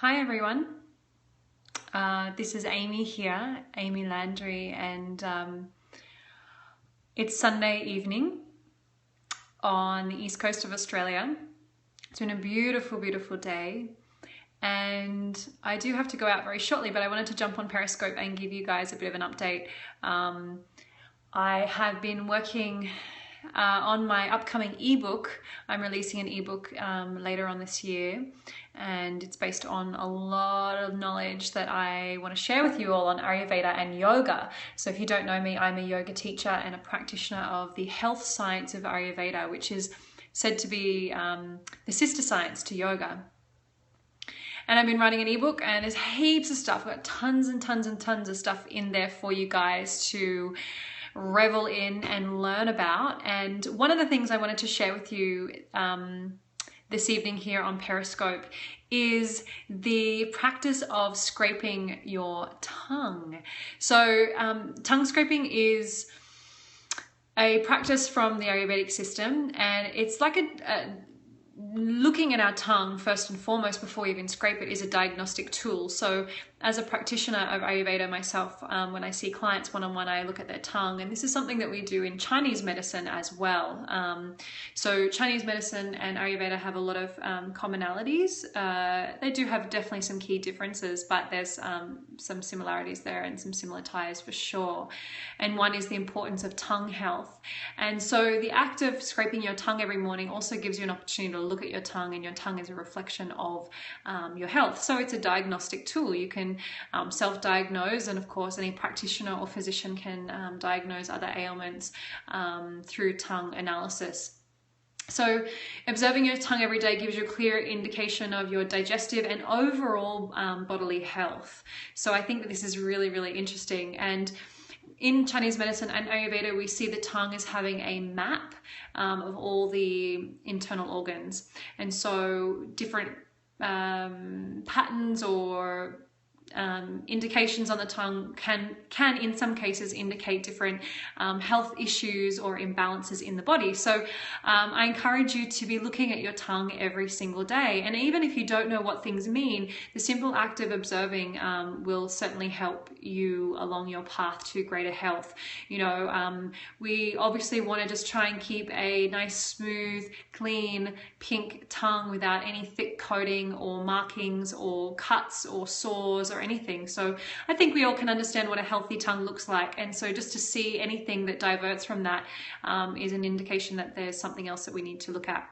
Hi everyone, this is Amy here, Amy Landry, and it's Sunday evening on the east coast of Australia. It's been a beautiful, beautiful day, and I do have to go out very shortly, but I wanted to jump on Periscope and give you guys a bit of an update. I have been working on my upcoming ebook. I'm releasing an ebook later on this year, and it's based on a lot of knowledge that I want to share with you all on Ayurveda and yoga. So if you don't know me, I'm a yoga teacher and a practitioner of the health science of Ayurveda, which is said to be the sister science to yoga. And I've been writing an ebook, and there's heaps of stuff. I've got tons and tons and tons of stuff in there for you guys to revel in and learn about. And one of the things I wanted to share with you this evening here on Periscope is the practice of scraping your tongue. So tongue scraping is a practice from the Ayurvedic system, and it's like looking at our tongue first and foremost before we even scrape it is a diagnostic tool. So as a practitioner of Ayurveda myself, when I see clients one-on-one, I look at their tongue, and this is something that we do in Chinese medicine as well. So Chinese medicine and Ayurveda have a lot of commonalities. They do have definitely some key differences, but there's some similarities there and some similar ties for sure. And one is the importance of tongue health. And so the act of scraping your tongue every morning also gives you an opportunity to look at your tongue, and your tongue is a reflection of your health. So it's a diagnostic tool. You can self-diagnose, and of course any practitioner or physician can diagnose other ailments through tongue analysis. So observing your tongue every day gives you a clear indication of your digestive and overall bodily health. So I think that this is really, really interesting. And in Chinese medicine and Ayurveda, we see the tongue as having a map of all the internal organs. And so different patterns or indications on the tongue can in some cases indicate different health issues or imbalances in the body. So I encourage you to be looking at your tongue every single day, and even if you don't know what things mean, the simple act of observing will certainly help you along your path to greater health. You know, we obviously want to just try and keep a nice, smooth, clean, pink tongue without any thick coating or markings or cuts or sores or anything. So I think we all can understand what a healthy tongue looks like, and so just to see anything that diverts from that is an indication that there's something else that we need to look at.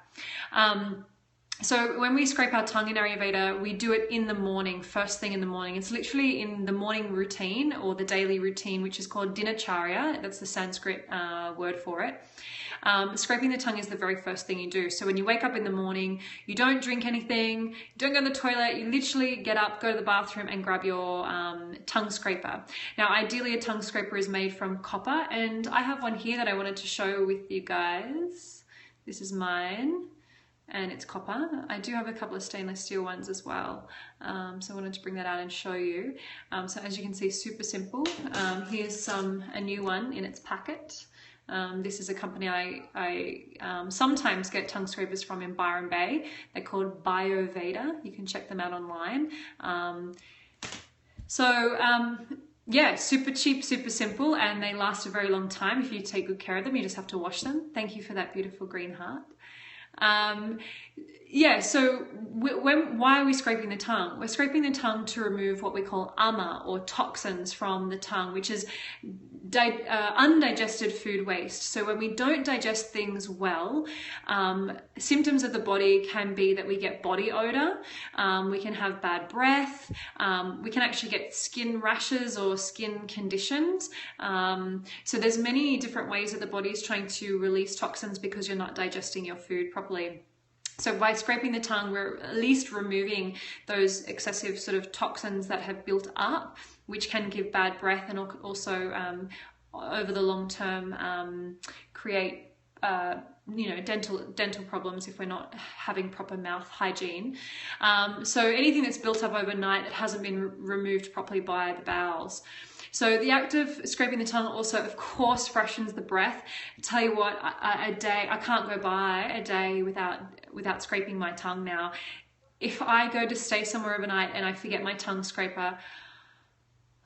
So when we scrape our tongue in Ayurveda, we do it in the morning, first thing in the morning. It's literally in the morning routine or the daily routine, which is called dinacharya. That's the Sanskrit word for it. Scraping the tongue is the very first thing you do. So when you wake up in the morning, you don't drink anything, you don't go to the toilet, you literally get up, go to the bathroom and grab your tongue scraper. Now, ideally a tongue scraper is made from copper, and I have one here that I wanted to show with you guys. This is mine, and it's copper. I do have a couple of stainless steel ones as well, so I wanted to bring that out and show you. So as you can see, super simple. Here's a new one in its packet. This is a company I sometimes get tongue scrapers from in Byron Bay. They're called Ayurveda. You can check them out online. Yeah, super cheap, super simple, and they last a very long time if you take good care of them. You just have to wash them. Thank you for that beautiful green heart. Yeah, so why are we scraping the tongue? We're scraping the tongue to remove what we call ama, or toxins, from the tongue, which is undigested food waste. So when we don't digest things well, symptoms of the body can be that we get body odor, we can have bad breath, we can actually get skin rashes or skin conditions. So there's many different ways that the body is trying to release toxins because you're not digesting your food properly. So by scraping the tongue, we're at least removing those excessive sort of toxins that have built up, which can give bad breath and also over the long term create dental problems if we're not having proper mouth hygiene. So anything that's built up overnight that hasn't been removed properly by the bowels. So the act of scraping the tongue also, of course, freshens the breath. I tell you what, a day, I can't go by a day without scraping my tongue now. if I go to stay somewhere overnight and I forget my tongue scraper,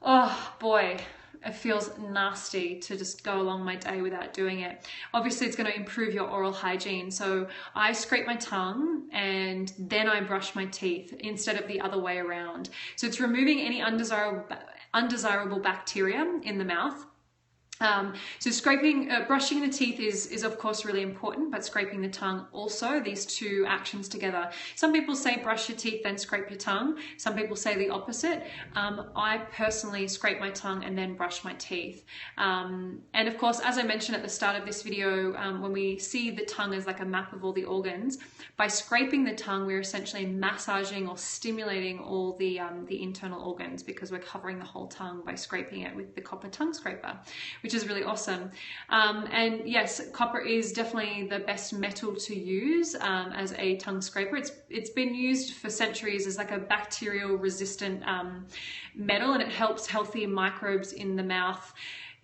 oh boy, it feels nasty to just go along my day without doing it. Obviously, it's going to improve your oral hygiene. So I scrape my tongue and then I brush my teeth instead of the other way around. So it's removing any undesirable bacteria in the mouth. So brushing the teeth is of course really important, but scraping the tongue also, these two actions together. Some people say brush your teeth, then scrape your tongue. Some people say the opposite. I personally scrape my tongue and then brush my teeth. And of course, as I mentioned at the start of this video, when we see the tongue as like a map of all the organs, by scraping the tongue, we're essentially massaging or stimulating all the internal organs, because we're covering the whole tongue by scraping it with the copper tongue scraper, which is really awesome. And yes, copper is definitely the best metal to use as a tongue scraper. It's been used for centuries as like a bacterial resistant metal, and it helps healthy microbes in the mouth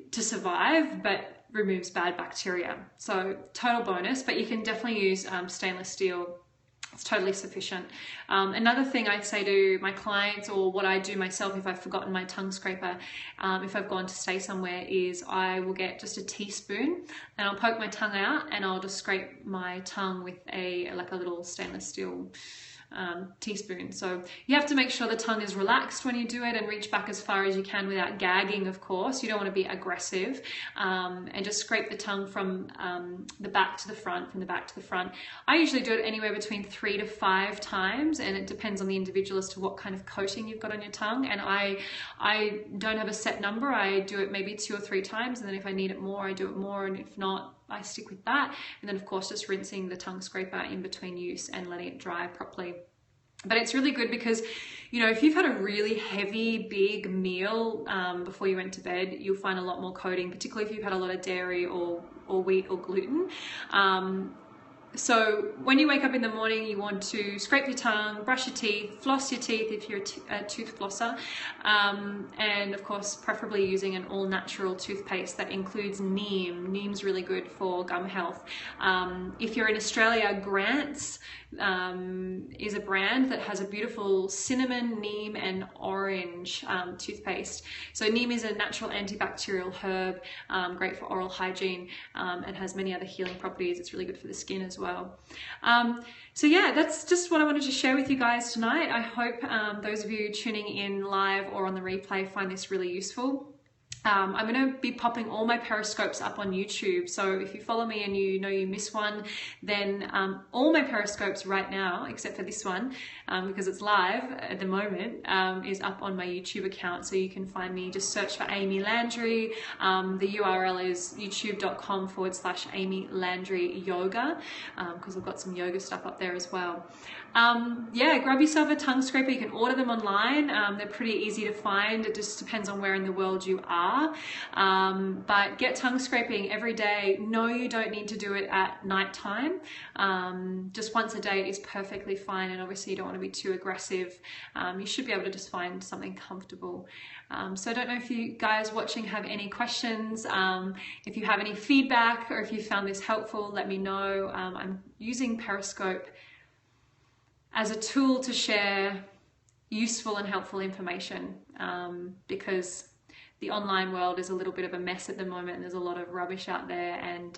to survive, but removes bad bacteria. So total bonus, but you can definitely use stainless steel. It's totally sufficient. Another thing I say to my clients, or what I do myself if I've forgotten my tongue scraper, if I've gone to stay somewhere, is I will get just a teaspoon and I'll poke my tongue out and I'll just scrape my tongue with a little stainless steel teaspoon. So you have to make sure the tongue is relaxed when you do it, and reach back as far as you can without gagging, of course. You don't want to be aggressive, and just scrape the tongue from the back to the front, from the back to the front. I usually do it anywhere between 3 to 5 times, and it depends on the individual as to what kind of coating you've got on your tongue. And I don't have a set number. I do it maybe 2 or 3 times, and then if I need it more, I do it more, and if not, I stick with that. And then of course just rinsing the tongue scraper in between use and letting it dry properly. But it's really good because, you know, if you've had a really heavy, big meal before you went to bed, you'll find a lot more coating, particularly if you've had a lot of dairy or wheat or gluten. So when you wake up in the morning, you want to scrape your tongue, brush your teeth, floss your teeth if you're a tooth flosser, and of course preferably using an all-natural toothpaste that includes neem. Neem's really good for gum health. If you're in Australia, Grant's is a brand that has a beautiful cinnamon, neem and orange toothpaste. So neem is a natural antibacterial herb, great for oral hygiene, and has many other healing properties. It's really good for the skin as well. So yeah, that's just what I wanted to share with you guys tonight. I hope those of you tuning in live or on the replay find this really useful. I'm going to be popping all my Periscopes up on YouTube. So if you follow me and you know you miss one, then all my Periscopes right now, except for this one, because it's live at the moment, is up on my YouTube account. So you can find me, just search for Amy Landry. The URL is youtube.com/Amy Landry Yoga, because I've got some yoga stuff up there as well. Yeah, grab yourself a tongue scraper. You can order them online. They're pretty easy to find. It just depends on where in the world you are. But get tongue scraping every day. No, you don't need to do it at night time. Just once a day is perfectly fine. And obviously you don't want to be too aggressive. You should be able to just find something comfortable. So I don't know if you guys watching have any questions. If you have any feedback, or if you found this helpful, let me know. I'm using Periscope as a tool to share useful and helpful information, because the online world is a little bit of a mess at the moment, and there's a lot of rubbish out there, and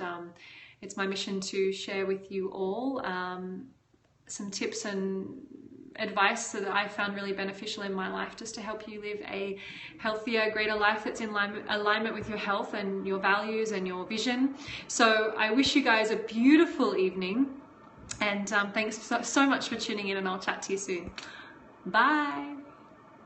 it's my mission to share with you all some tips and advice that I found really beneficial in my life, just to help you live a healthier, greater life that's in alignment with your health and your values and your vision. So I wish you guys a beautiful evening, and thanks so much for tuning in, and I'll chat to you soon. Bye.